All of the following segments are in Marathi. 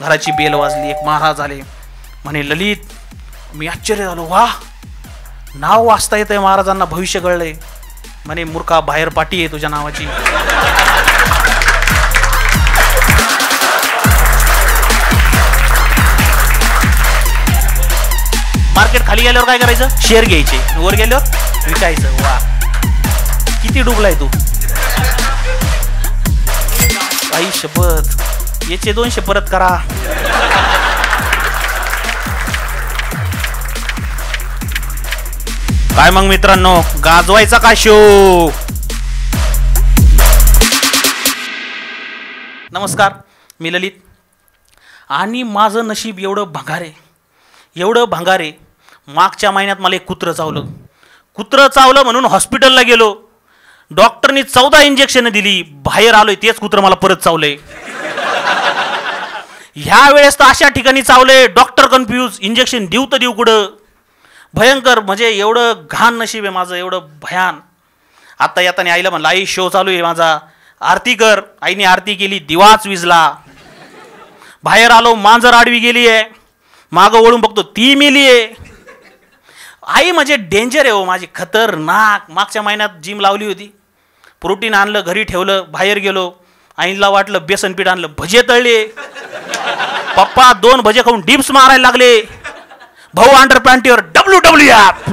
घराची बेल वाजली. एक महाराज आले. म्हणे ललित. मी आश्चर्य झालो. वा, नाव वाचता येतंय महाराजांना, भविष्य कळलंय. म्हणे मूर्खा, बाहेर पाठी आहे तुझ्या नावाची. मार्केट खाली गेल्यावर काय करायचं? शेअर घ्यायचे. वर गेल्यावर विकायचं. वा, किती डुबलाय तू. आई शपथ, याचे 200 परत करा. काय मग मित्रांनो, गाजवायचा का शो? नमस्कार, मी ललित. आणि माझं नशीब एवढं भंगारे, एवढं भंगारे. मागच्या महिन्यात मला एक कुत्रं चावलं म्हणून हॉस्पिटलला गेलो. डॉक्टरनी 14 इंजेक्शन दिली. बाहेर आलोय, तेच कुत्रं मला परत चावलंय. ह्या वेळेस तर अशा ठिकाणी चावलंय, डॉक्टर कन्फ्यूज. इंजेक्शन देऊ तर देऊ कुठं? भयंकर. म्हणजे एवढं घाण नशीब आहे माझं, एवढं भयान. आता येताना आईला म्हणलं, आई शो चालू आहे माझा, आरती कर. आईने आरती केली, दिवाच विजला. बाहेर आलो, मांजर आडवी गेली आहे. मागं वळून बघतो, ती मेली आहे. आई म्हणजे डेंजर आहे हो माझी, खतरनाक. मागच्या महिन्यात जिम लावली होती, प्रोटीन आणलं, घरी ठेवलं. बाहेर गेलो, आईला वाटलं बेसन पीठ आणलं, भजे तळले. पप्पा 2 भजे खाऊन डिप्स मारायला लागले. भाऊ अंडर पॅन्टीवर WWF.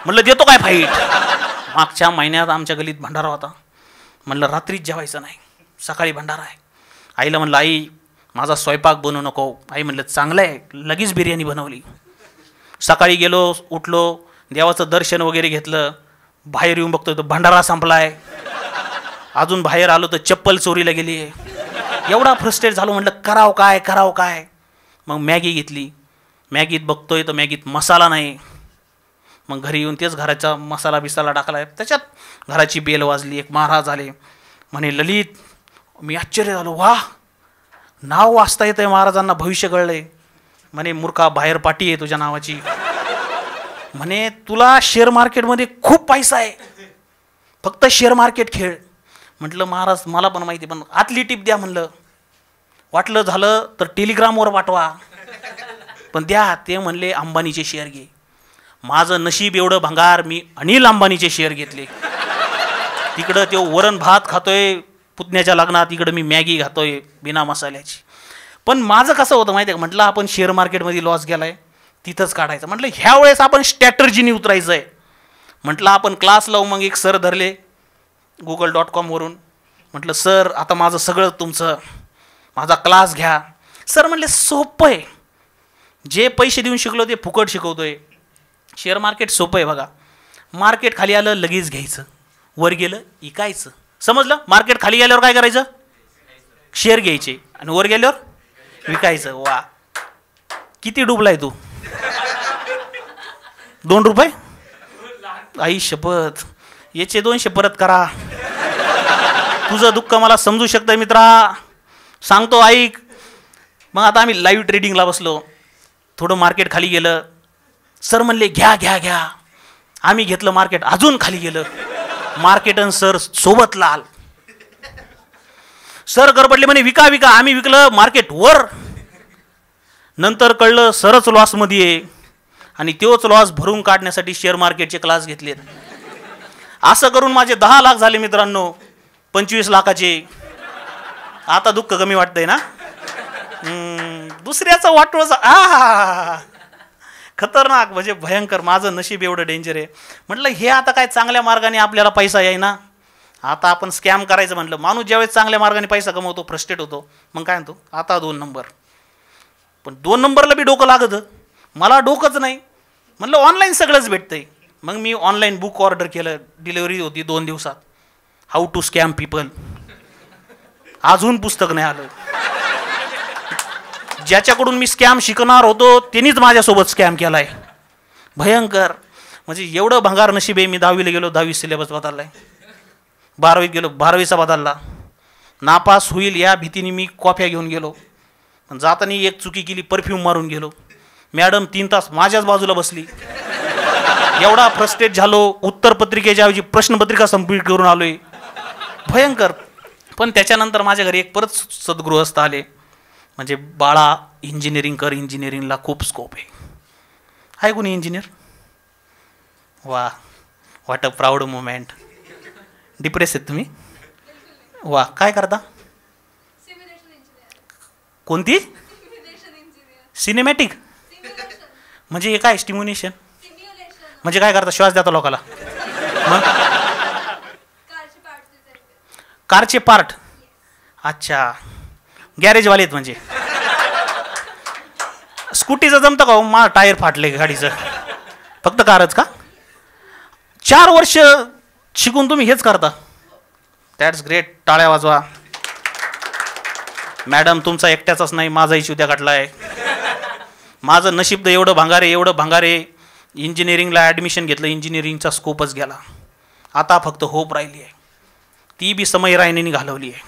म्हणलं देतो काय फाईट. मागच्या महिन्यात आमच्या गलीत भंडारा होता. म्हणलं रात्रीच जेवायचं नाही, सकाळी भंडारा आहे. आईला म्हणलं, आई माझा स्वयंपाक बनवू नको. आई म्हणलं चांगलं आहे. लगेच बिर्याणी बनवली. सकाळी गेलो, उठलो, देवाचं दर्शन वगैरे घेतलं. बाहेर येऊन बघतो तर भंडारा संपलाय. अजून बाहेर आलो तर चप्पल चोरीला गेली आहे. एवढा फ्रस्ट्रेट झालो. म्हटलं करावं काय. मग मॅगी घेतली. मॅगीत बघतोय तर मॅगीत मसाला नाही. मग घरी येऊन तेच घराचा मसाला बिसाला टाकला. त्याच्यात घराची बेल वाजली. एक महाराज आले. म्हणे ललित. मी आश्चर्य झालो. वा, नाव वाचता येतंय महाराजांना, भविष्य कळलंय. म्हणे मूर्खा, बाहेर पाठी आहे तुझ्या नावाची. म्हणे तुला शेअर मार्केटमध्ये खूप पैसा आहे, फक्त शेअर मार्केट खेळ. म्हटलं महाराज मला पण माहिती, पण आतली टीप द्या. म्हणलं वाटलं झालं तर टेलिग्रामवर पाठवा, पण द्या. ते म्हणले अंबानीचे शेअर घे. माझं नशीब एवढं भंगार, मी अनिल अंबानीचे शेअर घेतले. तिकडं तो वरण भात खातोय पुतण्याच्या लग्नात, इकडं मी मॅगी खातोय बिना मसाल्याची. पण माझं कसं होतं माहिती आहे का? म्हटलं आपण शेअर मार्केटमध्ये लॉस गेलाय, तिथंच काढायचं. म्हटलं ह्या वेळेस आपण स्ट्रॅटर्जीने उतरायचं आहे. म्हटलं आपण क्लास लावू. मग एक सर धरले google.com. म्हटलं सर आता माझं सगळं तुमचं, माझा क्लास घ्या. सर म्हणले सोपं आहे, जे पैसे देऊन शिकलो ते फुकट शिकवतोय. शेअर मार्केट सोपं आहे बघा. मार्केट खाली आलं लगेच घ्यायचं, वर गेलं इकायचं. समजलं? मार्केट खाली गेल्यावर काय करायचं? शेअर घ्यायचे आणि वर गेल्यावर विकायचं. वा, किती डुबलाय तू. 2 रुपये. आई शपथ, याचे 200 परत करा. तुझं दुःख मला समजू शकतं मित्रा, सांगतो ऐक. मग आता आम्ही लाईव्ह ट्रेडिंगला बसलो. थोडं मार्केट खाली गेलं. सर म्हणले घ्या. आम्ही घेतलं. मार्केट अजून खाली गेलं. मार्केट आणि सर सोबत लाल. सर गडबडले, म्हणे विका. आम्ही विकलं. मार्केट वर. नंतर कळलं सरच लॉसमध्ये आहे आणि तोच लॉस भरून काढण्यासाठी शेअर मार्केटचे क्लास घेतलेत. असं करून माझे 10 लाख झाले मित्रांनो, 25 लाखाचे. आता दुःख कमी वाटतंय ना? दुसऱ्याचं वाटोळं. खतरनाक, म्हणजे भयंकर. माझं नशीब एवढं डेंजर आहे. म्हटलं हे आता काय चांगल्या मार्गाने आपल्याला पैसा याय ना, आता आपण स्कॅम करायचं म्हटलं. माणूस ज्यावेळेस चांगल्या मार्गाने पैसा कमवतो, फ्रस्ट्रेट होतो, मग काय म्हणतो आता 2 नंबर. पण 2 नंबरला बी डोकं लागतं. मला डोकंच नाही. म्हटलं ऑनलाईन सगळंच भेटतंय. मग मी ऑनलाईन बुक ऑर्डर केलं. डिलिव्हरी होती 2 दिवसात. How to scam people. अजून पुस्तक नाही आलं. ज्याच्याकडून मी स्कॅम शिकणार होतो त्यांनीच माझ्यासोबत स्कॅम केलाय. भयंकर. म्हणजे एवढं भंगार नशीब आहे. मी 10वीला गेलो, 10वी सिलेबस बदललाय. 12वीत गेलो, 12वीचा बदलला. नापास होईल या भीतीने मी कॉफ्या घेऊन गेलो. पण जाताना एक चुकी केली, परफ्यूम मारून गेलो. मॅडम 3 तास माझ्याच बाजूला बसली. एवढा फ्रस्ट्रेट झालो. उत्तरपत्रिकेच्या ऐवजी प्रश्नपत्रिका सबमिट करून आलोय. भयंकर. पण त्याच्यानंतर माझ्या घरी एक परत सद्गृहस्थ आले. म्हणजे बाळा इंजिनिअरिंग कर, इंजिनिअरिंगला खूप स्कोप आहे कोणी इंजिनियर? वा, what a proud moment. Depress आहेत तुम्ही? वा, काय करता? कोणती? सिनेमॅटिक. म्हणजे हे काय स्टिम्युलेशन? म्हणजे काय करता? श्वास देता लोकाला? कारचे पार्ट. अच्छा, गॅरेजवाले आहेत म्हणजे. स्कूटीचं जमतं का? मा टायर फाटले गाडीचं. फक्त कारच का? 4 वर्ष शिकून तुम्ही हेच करता? That's great. टाळ्या वाजवा. मॅडम, तुमचा एकट्याचाच नाही, माझाही चिवत्या गाठला आहे. माझं नशीब तर एवढं भांगारे. इंजिनिअरिंगला ॲडमिशन घेतलं, इंजिनिअरिंगचा स्कोपच गेला. आता फक्त होप राहिली आहे, ती बी समय रायनेनी घालवली आहे.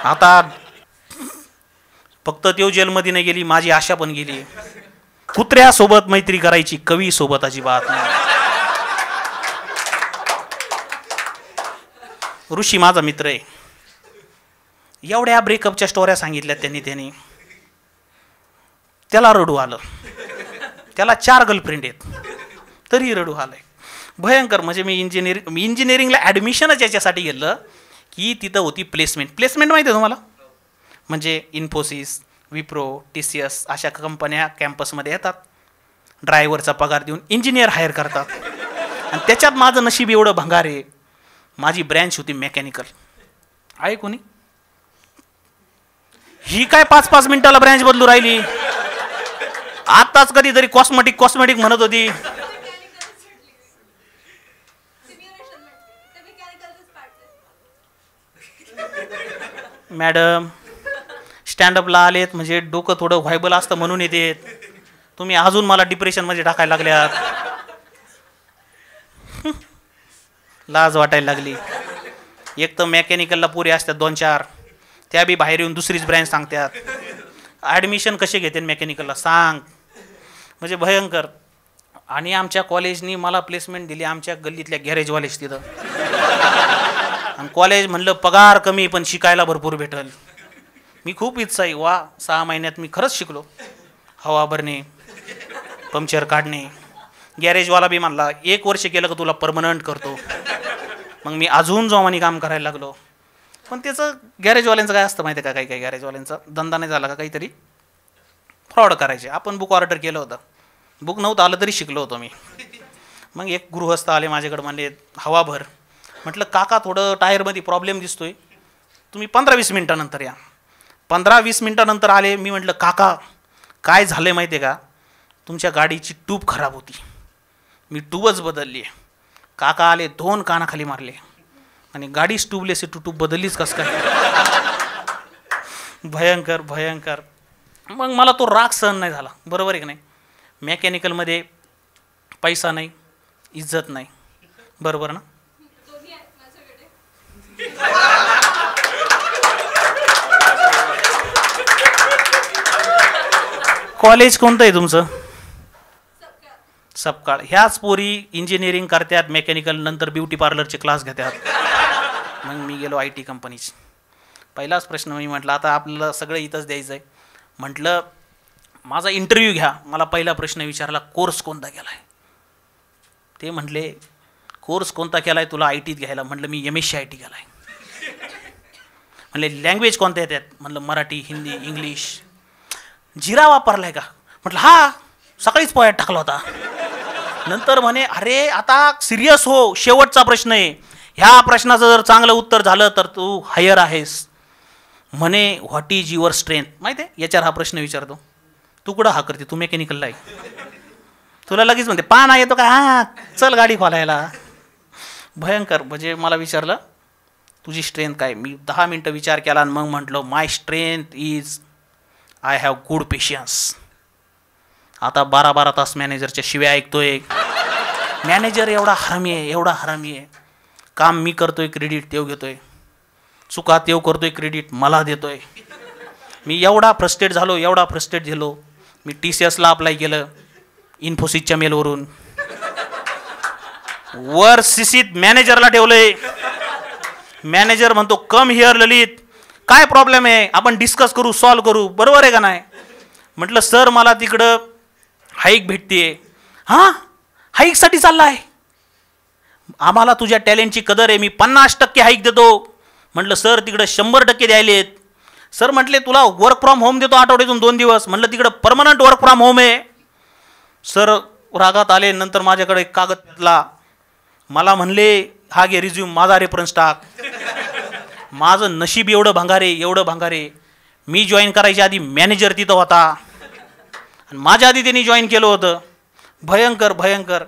आता फक्त त्यो जेलमध्ये नाही गेली, माझी आशा पण गेली. कुत्र्यासोबत मैत्री करायची, कवी सोबत अजिबात नाही. ऋषी माझा मित्र आहे. एवढ्या ब्रेकअपच्या स्टोऱ्या सांगितल्या त्यांनी. त्याला रडू आलं. त्याला 4 गर्लफ्रेंड आहेत, तरी रडू आलंय. भयंकर. म्हणजे मी इंजिनिअरिंगला ॲडमिशनच याच्यासाठी गेलं की तिथं होती प्लेसमेंट. प्लेसमेंट माहिती आहे तुम्हाला? म्हणजे इन्फोसिस, विप्रो, TCS अशा कंपन्या कॅम्पसमध्ये येतात, ड्रायव्हरचा पगार देऊन इंजिनियर हायर करतात. आणि त्याच्यात माझं नशीब एवढं भंगार आहे, माझी ब्रँच होती मेकॅनिकल. आहे कोणी? ही काय 5-5 मिनिटाला ब्रँच बदलू राहिली. आताच कधीतरी कॉस्मेटिक म्हणत होती. मॅडम, स्टँडअपला आलेत म्हणजे डोकं थोडं व्हायबल असतं म्हणून येतेत. तुम्ही अजून मला डिप्रेशनमध्ये टाकायला लागल्यात. लाज वाटायला लागली. एक तर मेकॅनिकलला पुरे असतात 2-4, त्या बी बाहेर येऊन दुसरीच ब्रँच सांगतात. ॲडमिशन कसे घेते मेकॅनिकलला सांग. म्हणजे भयंकर. आणि आमच्या कॉलेजनी मला प्लेसमेंट दिली आमच्या गल्लीतल्या गॅरेजवालेच तिथं. आणि कॉलेज म्हणलं पगार कमी पण शिकायला भरपूर भेटल. मी खूप इच्छा आहे. वा, 6 महिन्यात मी खरंच शिकलो. हवा भरणे, पंक्चर काढणे. गॅरेजवाला बी म्हणला 1 वर्ष केलं का तुला परमनंट करतो. मग मी अजून जोमाने काम करायला लागलो. पण त्याचं गॅरेजवाल्यांचं काय असतं माहिती आहे का? काही गॅरेजवाल्यांचा धंदा नाही झाला का काहीतरी फ्रॉड करायचे. आपण बुक ऑर्डर केलं होतं, बुक नव्हतं आलं तरी शिकलो होतो मी. मग एक गृहस्थ आले माझ्याकडे, म्हणले हवा भर. म्हटलं काका थोडं टायरमध्ये प्रॉब्लेम दिसतोय, तुम्ही 15-20 मिनटानंतर या. 15-20 मिनटानंतर आले. मी म्हटलं काका काय झालं माहिती आहे का? तुमच्या गाडीची ट्यूब खराब होती, मी ट्यूबच बदलली आहे. काका आले, 2 कानाखाली मारले आणि गाडीच ट्यूबलेस आहे, ट्यूब बदललीच कसं काय? भयंकर. मग मला तो राग सहन नाही झाला. बरोबर आहे की नाही? मेकॅनिकलमध्ये पैसा नाही, इज्जत नाही. बरोबर ना? कॉलेज कोणतं आहे तुमचं? सपकाळ. ह्याच पोरी इंजिनिअरिंग करतात, मेकॅनिकल नंतर ब्युटी पार्लरचे क्लास घेतात. मग मी गेलो IT कंपनीची. पहिलाच प्रश्न मी म्हटलं आता आपल्याला सगळं इथंच द्यायचं आहे. म्हटलं माझा इंटरव्ह्यू घ्या. मला पहिला प्रश्न विचारला, कोर्स कोणता केला आहे? ते म्हटले कोर्स कोणता केला आहे तुला ITत घ्यायला? म्हटलं मी MSc IT केला आहे. म्हणले लँग्वेज कोणत्या येतात? म्हटलं मराठी, हिंदी, इंग्लिश. जिरा वापरलाय का? म्हटलं हा, सकाळीच पोह्यात टाकला होता. नंतर म्हणे अरे आता सिरियस हो, शेवटचा प्रश्न आहे, ह्या प्रश्नाचं जर चांगलं उत्तर झालं तर तू हायर आहेस. म्हणे व्हॉट इज युअर स्ट्रेंथ? माहिती आहे याच्यावर हा प्रश्न विचारतो. तू कुठं हा करते? तू मेकॅनिकलला आहे. तुला लगेच म्हणते पाना येतो का? हां चल गाडी खोलायला. भयंकर. म्हणजे मला विचारलं तुझी स्ट्रेंथ काय? मी 10 मिनटं विचार केला आणि मग म्हटलं my strength is I have good patience. आता 12-12 तास मॅनेजरच्या शिव्या ऐकतोय. मॅनेजर एवढा हरामी आहे. काम मी करतोय, क्रेडिट तेव घेतोय. चुका तेव करतोय, क्रेडिट मला देतोय. मी एवढा फ्रस्ट्रेट झालो. मी TCSला अप्लाय केलं इन्फोसिसच्या मेलवरून. वर CCत मॅनेजरला ठेवलंय. मॅनेजर म्हणतो कम हिअर ललित, काय प्रॉब्लेम आहे, आपण डिस्कस करू, सॉल्व करू, बरोबर आहे का नाही. म्हटलं सर मला तिकडं हाईक भेटते. हां, हाईकसाठी चालला आहे. आम्हाला तुझ्या टॅलेंटची कदर आहे, मी 50% हाईक देतो. म्हटलं सर तिकडं 100% द्यायलेत. सर म्हटले तुला वर्क फ्रॉम होम देतो आठवड्यातून 2 दिवस. म्हटलं तिकडं परमनंट वर्क फ्रॉम होम आहे. सर रागात आले. नंतर माझ्याकडे एक कागद घेतला. मला म्हणले हा घे रिझ्यूम, माझा रेफरन्स टाक. माझं नशीब एवढं भंगारे, एवढं भंगारे. मी जॉईन करायच्या आधी मॅनेजर तिथं होता आणि माझ्या आधी त्यांनी जॉईन केलं होतं. भयंकर भयंकर.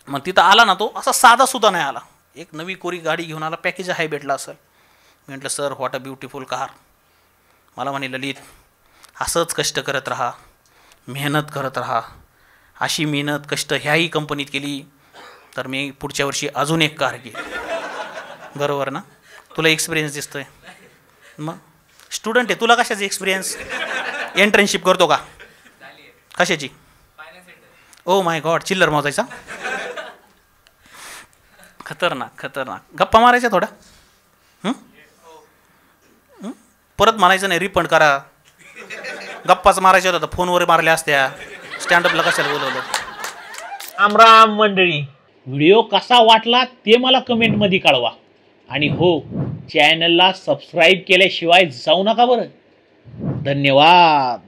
मग तिथं आला ना तो, असा साधासुद्धा नाही आला. एक नवी कोरी गाडी घेऊन आला, पॅकेज हाय भेटला असेल. मी म्हटलं sir what a beautiful car. मला म्हणे ललित असंच कष्ट करत राहा, मेहनत करत राहा. अशी मेहनत कष्ट ह्याही कंपनीत केली तर मी पुढच्या वर्षी अजून एक कार घेईन. बरोबर ना. तुला एक्सपिरियन्स दिसतोय. मग स्टुडंट आहे, तुला कशाचा एक्सपिरियन्स. एंट्रनशिप करतो का, कशाची. ओ माय गॉड, चिल्लर मोजायचा. खतरनाक खतरनाक. गप्पा मारायच्या थोड्या. परत म्हणायचं नाही रिफंड करा. गप्पाच मारायच्या होत्या, फोनवर मारल्या असत्या. स्टँडअपला कशाला बोलवलं. राम राम मंडळी. व्हिडिओ कसा वाटला ते मला कमेंटमध्ये कळवा. आणि हो, चॅनलला सबस्क्राईब केल्याशिवाय जाऊ नका बरं. धन्यवाद.